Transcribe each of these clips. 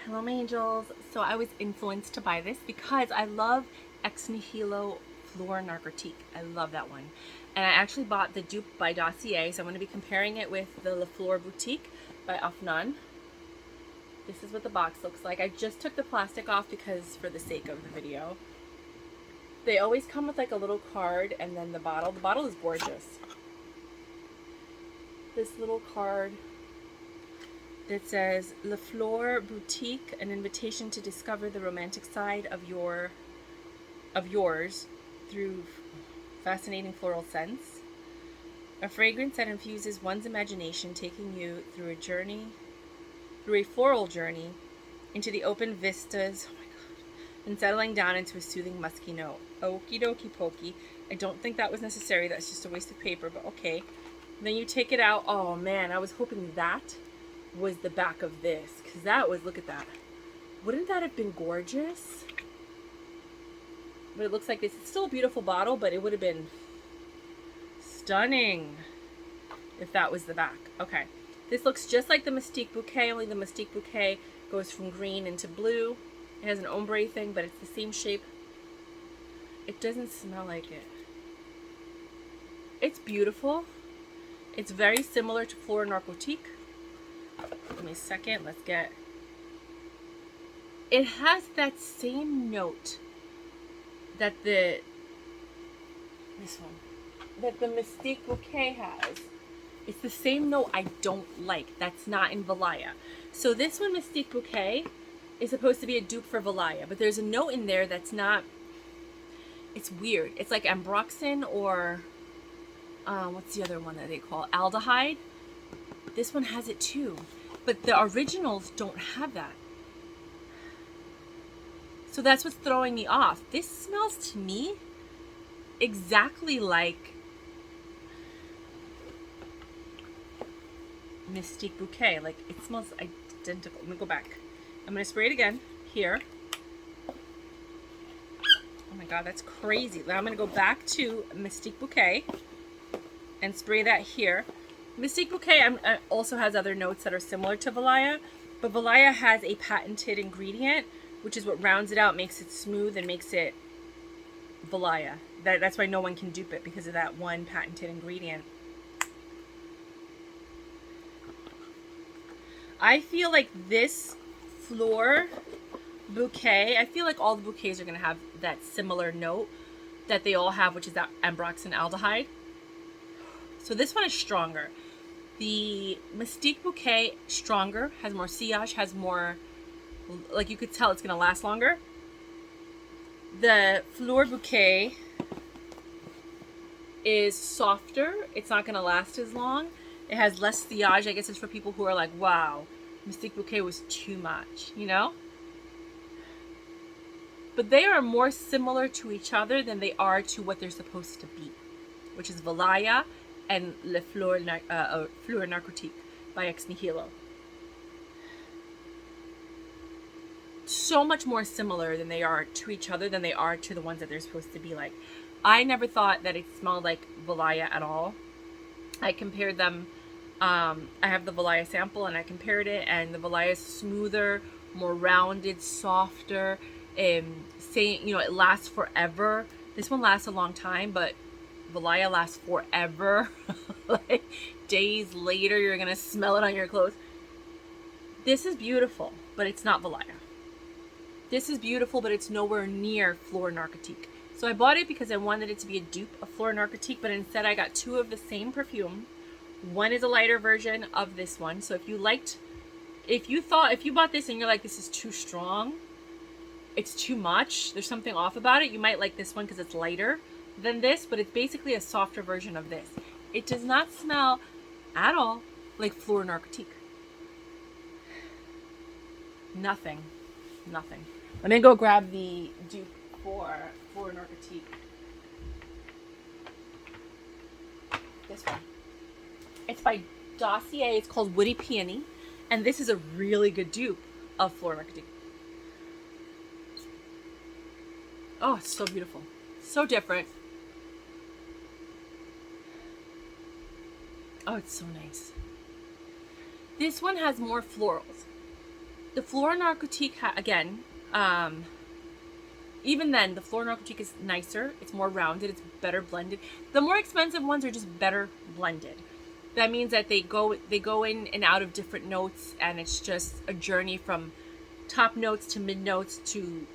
Hello, my angels. So I was influenced to buy this because I love Ex Nihilo Fleur Narcotique. I love that one. And I actually bought the dupe by Dossier, so I'm going to be comparing it with the La Fleur Boutique by Afnan. This is what the box looks like. I just took the plastic off because for the sake of the video. They always come with like a little card and then the bottle. The bottle is gorgeous. This little card that says La Fleur Boutique, an invitation to discover the romantic side of yours through fascinating floral scents. A fragrance that infuses one's imagination, taking you through a floral journey into the open vistas, oh my god, and settling down into a soothing musky note. Okie dokie pokey. I don't think that was necessary. That's just a waste of paper, but okay. Then you take it out. Oh man, I was hoping that was the back of this, because that was, look at that. Wouldn't that have been gorgeous? But it looks like this. It's still a beautiful bottle, but it would have been stunning if that was the back. Okay. This looks just like the Mystique Bouquet, only the Mystique Bouquet goes from green into blue. It has an ombre thing, but it's the same shape. It doesn't smell like it. It's beautiful. It's very similar to Fleur Narcotique. Give me a second. Let's get... It has that same note that the Mystique Bouquet has. It's the same note I don't like. That's not in Valaya. So this one, Mystique Bouquet, is supposed to be a dupe for Valaya, but there's a note in there that's not... It's weird. It's like ambroxan or... what's the other one that they call? Aldehyde. This one has it too. But the originals don't have that. So that's what's throwing me off. This smells to me exactly like Mystique Bouquet. Like, it smells identical. Let me go back. I'm going to spray it again here. Oh my god, that's crazy. Now I'm going to go back to Mystique Bouquet and spray that here. Mystique Bouquet also has other notes that are similar to Valaya, but Valaya has a patented ingredient, which is what rounds it out, makes it smooth, and makes it Valaya. That's why no one can dupe it, because of that one patented ingredient. I feel like this Fleur Bouquet, I feel like all the bouquets are going to have that similar note that they all have, which is that ambroxan aldehyde. So this one is stronger. The Mystique Bouquet, stronger, has more sillage, has more, like, you could tell it's going to last longer. The Fleur Bouquet is softer. It's not going to last as long. It has less sillage. I guess it's for people who are like, wow, Mystique Bouquet was too much, you know? But they are more similar to each other than they are to what they're supposed to be, which is Valaya and Le Fleur Narcotique by Ex Nihilo. So much more similar than they are to each other than they are to the ones that they're supposed to be like. I never thought that it smelled like Valaya at all. I compared them. I have the Valaya sample and I compared it, and the Valaya is smoother, more rounded, softer. Saying, you know, it lasts forever. This one lasts a long time, but Valaya lasts forever. Like, days later, you're gonna smell it on your clothes. This is beautiful, but it's not Valaya. This is beautiful, but it's nowhere near Fleur Narcotique. So I bought it because I wanted it to be a dupe of Fleur Narcotique, but instead I got two of the same perfume. One is a lighter version of this one. So if you bought this and you're like, this is too strong, it's too much, there's something off about it, you might like this one because it's lighter than this, but it's basically a softer version of this. It does not smell at all like Fleur Narcotique. Nothing. Let me go grab the dupe for Fleur Narcotique. This one. It's by Dossier. It's called Woody Peony, and this is a really good dupe of Fleur Narcotique. Oh, it's so beautiful. So different. Oh, it's so nice. This one has more florals. The Fleur Narcotique, again, even then, the Fleur Narcotique is nicer. It's more rounded. It's better blended. The more expensive ones are just better blended. That means that they go in and out of different notes, and it's just a journey from top notes to mid notes to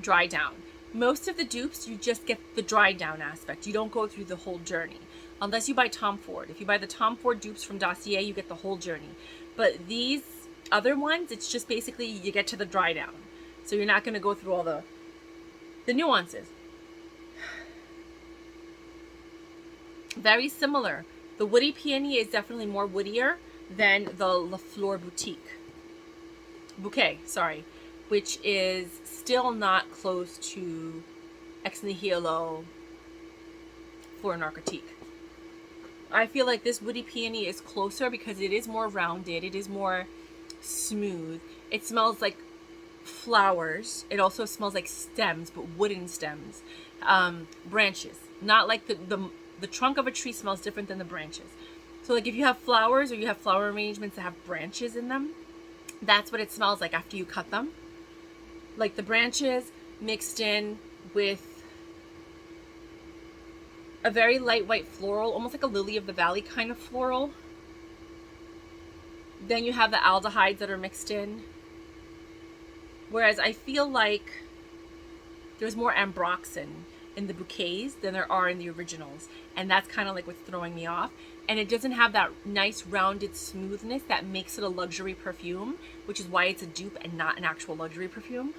dry down. Most of the dupes, you just get the dry down aspect. You don't go through the whole journey. Unless you buy Tom Ford. If you buy the Tom Ford dupes from Dossier, you get the whole journey. But these other ones, it's just basically you get to the dry down. So you're not going to go through all the nuances. Very similar. The Woody Peony is definitely more woodier than the La Fleur Bouquet, sorry, which is still not close to Ex Nihilo Fleur Narcotique. I feel like this Woody Peony is closer because it is more rounded. It is more smooth. It smells like flowers. It also smells like stems, but wooden stems. Branches. Not like the trunk of a tree smells different than the branches. So like if you have flowers or you have flower arrangements that have branches in them, that's what it smells like after you cut them. Like the branches mixed in with a very light white floral, almost like a lily of the valley kind of floral. Then you have the aldehydes that are mixed in. Whereas I feel like there's more ambroxan in the bouquets than there are in the originals. And that's kind of like what's throwing me off. And it doesn't have that nice rounded smoothness that makes it a luxury perfume, which is why it's a dupe and not an actual luxury perfume.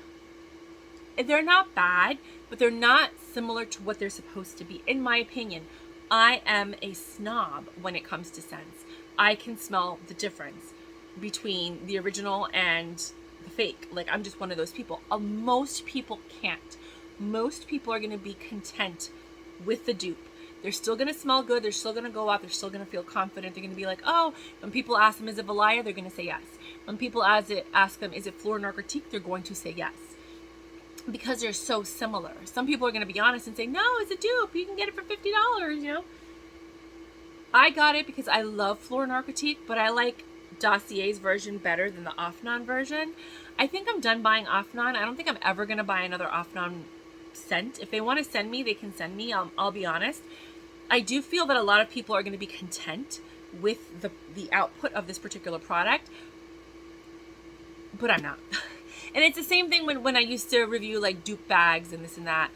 They're not bad, but they're not similar to what they're supposed to be, in my opinion. I am a snob when it comes to scents. I can smell the difference between the original and the fake. Like, I'm just one of those people. Most people can't. Most people are going to be content with the dupe. They're still going to smell good. They're still going to go out. They're still going to feel confident. They're going to be like, oh, when people ask them, is it Valaya? They're going to say yes. When people ask them, is it Fleur Narcotique? They're going to say yes. Because they're so similar. Some people are going to be honest and say, no, it's a dupe. You can get it for $50, you know. I got it because I love Fleur Narcotique, but I like Dossier's version better than the Afnan version. I think I'm done buying Afnan. I don't think I'm ever going to buy another Afnan scent. If they want to send me, they can send me. I'll be honest. I do feel that a lot of people are going to be content with the output of this particular product, but I'm not. And it's the same thing when I used to review like dupe bags and this and that.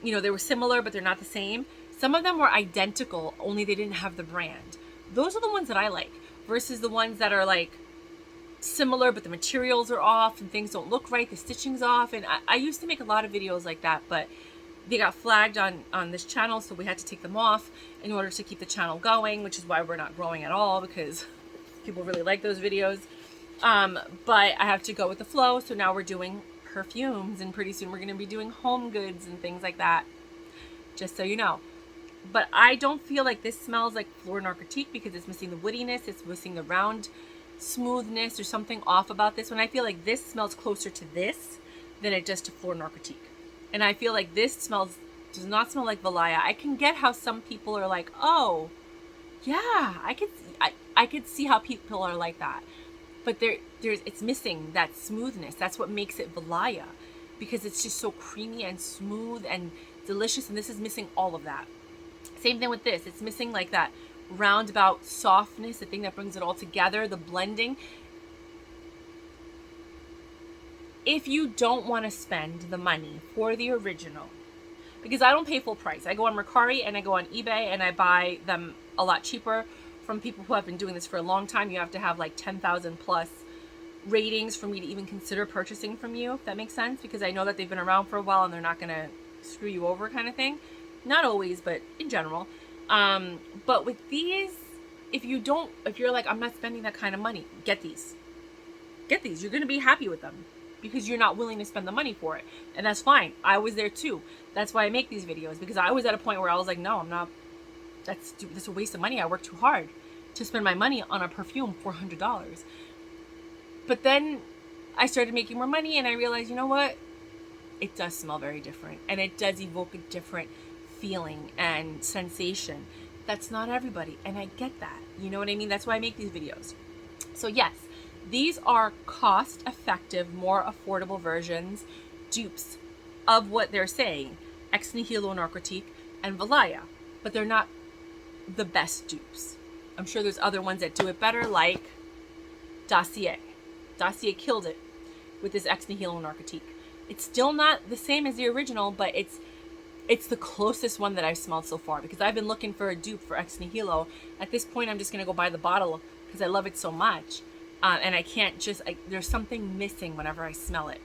You know, they were similar, but they're not the same. Some of them were identical, only they didn't have the brand. Those are the ones that I like versus the ones that are like similar, but the materials are off and things don't look right. The stitching's off. And I used to make a lot of videos like that, but they got flagged on this channel. So we had to take them off in order to keep the channel going, which is why we're not growing at all because people really like those videos. But I have to go with the flow. So now we're doing perfumes and pretty soon we're going to be doing home goods and things like that. Just so you know. But I don't feel like this smells like Fleur Narcotique because it's missing the woodiness. It's missing the round smoothness. There's something off about this one. I feel like this smells closer to this than it does to Fleur Narcotique. And I feel like this does not smell like Valaya. I can get how some people are like, oh, yeah, I could see how people are like that. But it's missing that smoothness. That's what makes it Valaya, because it's just so creamy and smooth and delicious, and this is missing all of that. Same thing with this. It's missing like that roundabout softness, the thing that brings it all together, the blending. If you don't want to spend the money for the original, because I don't pay full price. I go on Mercari and I go on eBay and I buy them a lot cheaper from people who have been doing this for a long time. You have to have like 10,000 plus ratings for me to even consider purchasing from you, if that makes sense, because I know that they've been around for a while and they're not going to screw you over kind of thing. Not always, but in general. But with these, if you're like, I'm not spending that kind of money, get these. Get these. You're going to be happy with them because you're not willing to spend the money for it. And that's fine. I was there too. That's why I make these videos, because I was at a point where I was like, no, I'm not. That's a waste of money. I worked too hard to spend my money on a perfume, $400. But then I started making more money and I realized, you know what? It does smell very different and it does evoke a different feeling and sensation. That's not everybody, and I get that. You know what I mean? That's why I make these videos. So yes, These are cost-effective, more affordable versions, dupes of what they're saying, Ex Nihilo, Narcotique, and Valaya. But they're not the best dupes. I'm sure there's other ones that do it better, like Dossier. Dossier killed it with this Ex Nihilo Narcotique. It's still not the same as the original, but it's the closest one that I've smelled so far, because I've been looking for a dupe for Ex Nihilo. At this point, I'm just going to go buy the bottle because I love it so much. And I can't just, there's something missing whenever I smell it.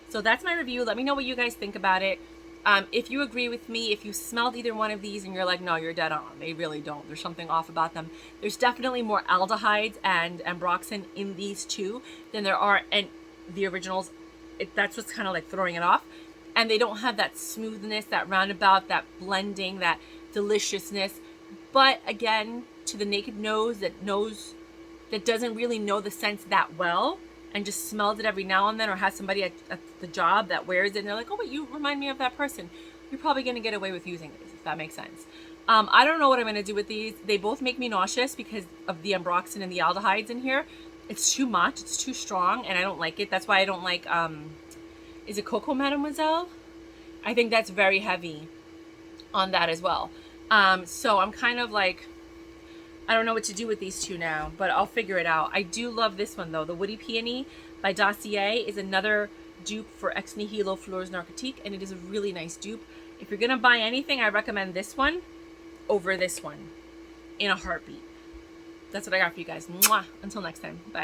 So that's my review. Let me know what you guys think about it. If you agree with me, if you smelled either one of these and you're like, no, you're dead on. They really don't. There's something off about them. There's definitely more aldehydes and ambroxan in these two than there are in the originals. That's what's kind of like throwing it off. And they don't have that smoothness, that roundabout, that blending, that deliciousness. But again, to the naked nose that doesn't really know the scents that well and just smells it every now and then, or has somebody at the job that wears it and they're like, oh wait, you remind me of that person, you're probably going to get away with using these, if that makes sense. I don't know what I'm going to do with these. They both make me nauseous because of the ambroxan and the aldehydes in here. It's too much, it's too strong, and I don't like it. That's why I don't like is it Coco Mademoiselle? I think that's very heavy on that as well. So I'm kind of like, I don't know what to do with these two now, but I'll figure it out. I do love this one though. The Woody Peony by Dossier is another dupe for Ex Nihilo Fleur's Narcotique, and it is a really nice dupe. If you're gonna buy anything, I recommend this one over this one in a heartbeat. That's what I got for you guys. Mwah! Until next time. Bye.